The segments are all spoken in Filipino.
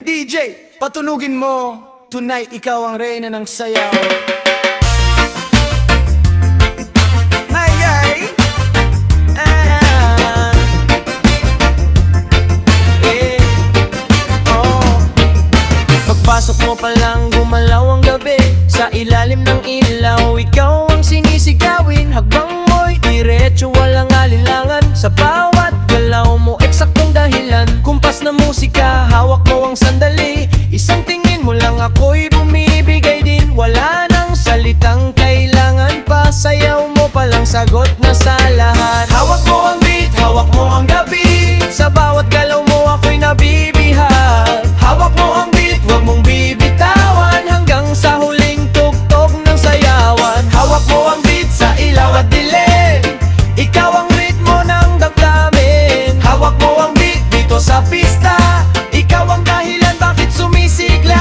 DJ, patunugin mo. Tonight, ikaw ang reyna ng sayaw. Pagpasok mo palang gumalaw ang gabi, sa ilalim ng ilaw ikaw ang sinisigawin. Hakbang mo'y diretso, walang alinlangan. Sa bawat galaw mo, eksaktong dahilan. Kumpas na musika, hawak mo ang sandali. Isang tingin mo lang ako'y bumibigay din. Wala nang salitang kailangan pa, sayaw mo palang sagot na sa lahat. Hawak mo ang beat, hawak mo ang gabi. Sa bawat galaw mo ako'y nabibihag. Hawak mo ang beat, huwag mong bibitawan, hanggang sa huling tugtog ng sayawan. Hawak mo ang beat sa ilaw at dilim, ikaw ang ritmo ng damdamin. Hawak mo ang beat dito sa pista, ikaw ang dahilan bakit sumisigla.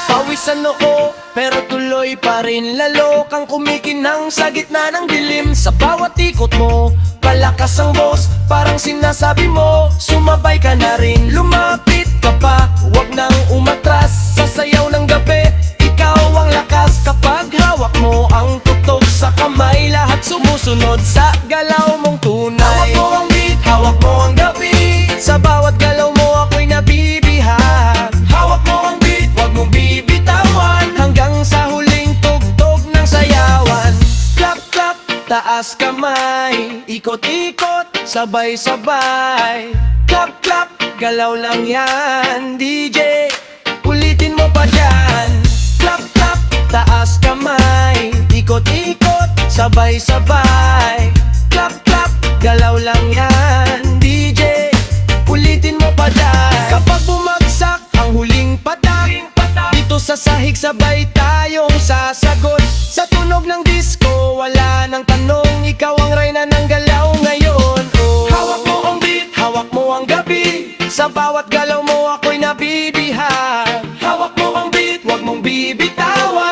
Pawisan noo, pero tuloy pa rin, lalo kang kumikinang sa gitna ng dilim. Sa bawat ikot mo, palakas ang boss, parang sinasabi mo, sumabay ka na rin. Lumapit ka pa, huwag nang umatras, sa sayaw ng gabi, ikaw ang lakas. Kapag hawak mo ang tutok sa kamay, lahat sumusunod sa galaw mong tunay. Hawak mo ang beat, hawak mo ang gabi, sa bawat galaw mo ako'y nabibihag. Hawak mo ang beat, huwag mong bibitawan, hanggang sa huling tugtog ng sayawan. Clap, clap, taas kamay, ikot-ikot, sabay-sabay. Clap, clap, galaw lang yan, DJ, ulitin mo pa dyan. Clap, clap, taas kamay, ikot-ikot, sabay-sabay. Clap, clap, galaw lang yan, DJ, ulitin mo pa dyan. Kapag bumagsak ang huling patak, dito sa sahig sabay tayong sasagot. Sa tunog ng disco, wala nang tanong, ikaw ang reyna ng galaw ngayon. Oh. Hawak mo ang beat, hawak mo ang gabi, sa bawat galaw mo ako'y nabibihag. Hawak mo ang beat, huwag mong bibitawan,